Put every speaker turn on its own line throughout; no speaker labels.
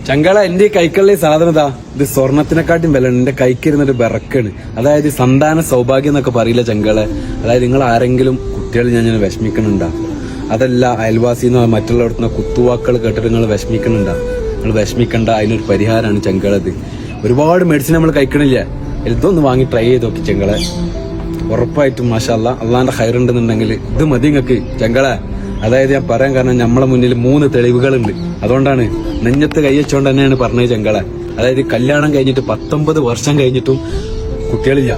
ചങ്കള എന്റെ കൈക്കുള്ള സാധനതാ ഇത് സ്വർണത്തിനെക്കാട്ടും വില എന്റെ കൈക്കിരുന്നൊരു ബെറക്കാണ്. അതായത് സന്താന സൗഭാഗ്യം എന്നൊക്കെ പറയില്ല ചങ്കളെ. അതായത് നിങ്ങൾ ആരെങ്കിലും കുട്ടികൾ ഞാൻ വിഷമിക്കണുണ്ടാ, അതല്ല അയൽവാസിന്നോ മറ്റുള്ളവർന്നോ കുത്തുവാക്കൾ കേട്ടിട്ട് നിങ്ങൾ വിഷമിക്കണുണ്ടാ. നിങ്ങൾ വിഷമിക്കണ്ട, അതിനൊരു പരിഹാരമാണ് ചങ്കളത്. ഒരുപാട് മെഡിസിൻ നമ്മൾ കഴിക്കണില്ല, ഇതൊന്ന് വാങ്ങി ട്രൈ ചെയ്ത് നോക്കി ചങ്കളെ. ഉറപ്പായിട്ടും മാഷാ അല്ലാ, അള്ളാന്റെ ഹൈറുണ്ടെന്നുണ്ടെങ്കിൽ ഇത് മതി നിങ്ങൾക്ക് ചങ്കളെ. അതായത് ഞാൻ പറയാൻ കാരണം നമ്മളെ മുന്നിൽ 3 തെളിവുകളുണ്ട്. അതുകൊണ്ടാണ് നെഞ്ഞത്ത് കൈവച്ചോണ്ട് തന്നെയാണ് പറഞ്ഞത് ചങ്കളെ. അതായത് കല്യാണം കഴിഞ്ഞിട്ട് 19 വർഷം കഴിഞ്ഞിട്ടും കുട്ടികളില്ല.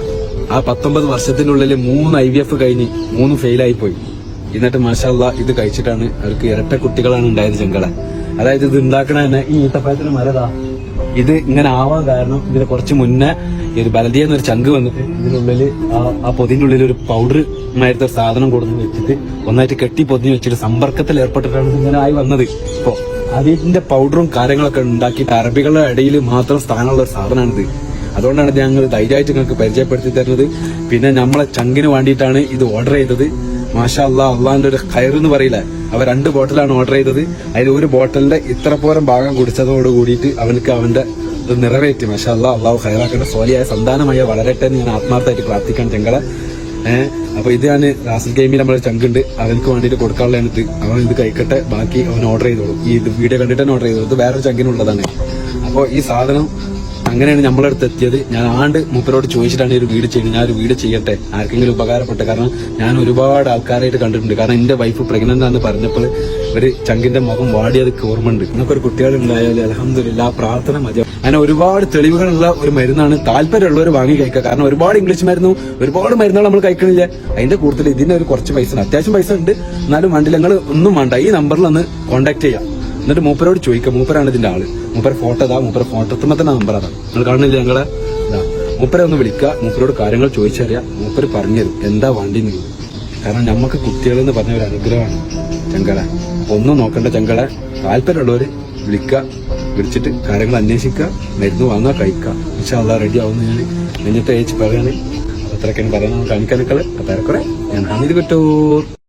ആ 19 വർഷത്തിനുള്ളിൽ 3 IVF കഴിഞ്ഞ് 3 ഫെയിലായി പോയി. എന്നിട്ട് മാഷാ അല്ലാ ഇത് കഴിച്ചിട്ടാണ് അവർക്ക് ഇരട്ട കുട്ടികളാണ് ഉണ്ടായത് ചങ്കളെ. അതായത് ഇത് ഉണ്ടാക്കണ തന്നെ ഈ ഈത്തപ്പഴത്തിന് മരതാ. ഇത് ഇങ്ങനെ ആവാൻ കാരണം ഇതിന് കുറച്ച് മുന്നേ ഈ ഒരു ബലദിയ എന്നൊരു ചങ്ക് വന്നിട്ട് ഇതിനുള്ളിൽ ആ പൊതിന്റെ ഉള്ളിൽ ഒരു പൗഡർ മായിട്ട് ഒരു സാധനം കൊടുത്ത് വെച്ചിട്ട് ഒന്നായിട്ട് കെട്ടി പൊതിഞ്ഞ് വെച്ചിട്ട് സമ്പർക്കത്തിൽ ഏർപ്പെട്ടിട്ടാണ് ഇങ്ങനെ ആയി വന്നത്. ഇപ്പോ അതിന്റെ പൗഡറും കാര്യങ്ങളൊക്കെ ഉണ്ടാക്കിയിട്ട് അറബികളുടെ ഇടയിൽ മാത്രം സ്ഥാനമുള്ള ഒരു സാധനമാണിത്. അതുകൊണ്ടാണ് ഞങ്ങൾ ധൈര്യമായിട്ട് നിങ്ങൾക്ക് പരിചയപ്പെടുത്തി തരുന്നത്. പിന്നെ നമ്മളെ ചങ്കിന് വേണ്ടിയിട്ടാണ് ഇത് ഓർഡർ ചെയ്തത്. മാഷാ അല്ലാ, അള്ളാന്റെ ഒരു കയർ എന്ന് പറയില്ല, അവ 2 ബോട്ടിലാണ് ഓർഡർ ചെയ്തത്. അതിൽ ഒരു ബോട്ടലിന്റെ ഇത്ര പോരം ഭാഗം കുടിച്ചതോട് കൂടിയിട്ട് അവനക്ക് അവന്റെ ഇത് നിറവേറ്റി. മാഷാ അല്ലാ, അള്ളാഹു ഖൈറാക്കട്ടെ, സോലിയായ സന്താനമായ വളരട്ടെ എന്ന് ഞാൻ ആത്മാർത്ഥമായിട്ട് പ്രാർത്ഥിക്കാൻ ചങ്കളെ. അപ്പൊ ഇത് ഞാൻ റാസൽ ഗെയിമിൽ നമ്മളെ ചങ്കുണ്ട്, അവനക്ക് വേണ്ടിയിട്ട് കൊടുക്കാനുള്ളതാണ് ഇത്. അവൻ ഇത് കഴിക്കട്ടെ, ബാക്കി അവൻ ഓർഡർ ചെയ്തോളൂ. ഈ ഇത് വീഡിയോ കണ്ടിട്ട് തന്നെ ഓർഡർ ചെയ്തോളൂ. ഇത് വേറൊരു ചങ്കിനുള്ളതാണ്. അപ്പോൾ ഈ സാധനം അങ്ങനെയാണ് നമ്മളടുത്ത് എത്തിയത്. ഞാൻ മൂപ്പരോട് ചോദിച്ചിട്ടാണ് ഒരു വീഡിയോ ചെയ്യുന്നത്. ഞാൻ ഒരു വീഡിയോ ചെയ്യട്ടെ, ആർക്കെങ്കിലും ഉപകാരപ്പെട്ടെ. കാരണം ഞാൻ ഒരുപാട് ആൾക്കാരായിട്ട് കണ്ടിട്ടുണ്ട്. കാരണം എന്റെ വൈഫ് പ്രഗ്നന്റ് ആണെന്ന് പറഞ്ഞപ്പോൾ ഒരു ചങ്കിന്റെ മുഖം വാടിയത് ഓർമ്മയുണ്ട്. നിങ്ങൾക്ക് ഒരു കുട്ടികളുണ്ടായാലും അൽഹംദുലില്ലാ പ്രാർത്ഥന മതി. അങ്ങനെ ഒരുപാട് തെളിവുകളുള്ള ഒരു മരുന്നാണ്. താല്പര്യമുള്ളവർ വാങ്ങി കഴിക്കുക. കാരണം ഒരുപാട് ഇംഗ്ലീഷ് മരുന്നും ഒരുപാട് മരുന്നുകൾ നമ്മൾ കഴിക്കണില്ല. അതിന്റെ കൂടുതൽ ഇതിന് ഒരു കുറച്ച് പൈസ, അത്യാവശ്യം പൈസ ഉണ്ട്. എന്നാലും വണ്ടിയിൽ നിങ്ങൾ ഒന്നും വേണ്ട, ഈ നമ്പറിൽ ഒന്ന് കോൺടാക്ട് ചെയ്യാം. എന്നിട്ട് മൂപ്പരോട് ചോദിക്കാം. മൂപ്പരാണ് ഇതിന്റെ ആള്. മൂപ്പര ഫോട്ടോ ഇതാ, മൂപ്പര ഫോട്ടോത്തുമ്പോ തന്നെ നമ്പർ അതാ, നിങ്ങൾ കാണുന്നില്ല ഞങ്ങളെ. മൂപ്പരെ ഒന്ന് വിളിക്കുക, മൂപ്പരോട് കാര്യങ്ങൾ ചോദിച്ചറിയാം. മൂപ്പര് പറഞ്ഞുതരും എന്താ വണ്ടി നീ. കാരണം നമുക്ക് കുട്ടികളെന്ന് പറഞ്ഞ ഒരു അനുഗ്രഹമാണ് ചങ്കളെ. ഒന്നും നോക്കണ്ട ചങ്കളെ. താല്പര്യമുള്ളവര് വിളിക്കുക, വിളിച്ചിട്ട് കാര്യങ്ങൾ അന്വേഷിക്കുക, മരുന്ന് വാങ്ങുക, കഴിക്കുക. ഇൻഷാ അല്ലാഹ് റെഡി ആവുന്ന ഞാൻ നെഞ്ഞത്തെ അയച്ച് പറയാണ്. അത്രയൊക്കെയാണ് പറയാൻ കാണിക്കാനൊക്കെ. അപ്പൊ ഞാൻ ഹമീദ് കിട്ടൂ.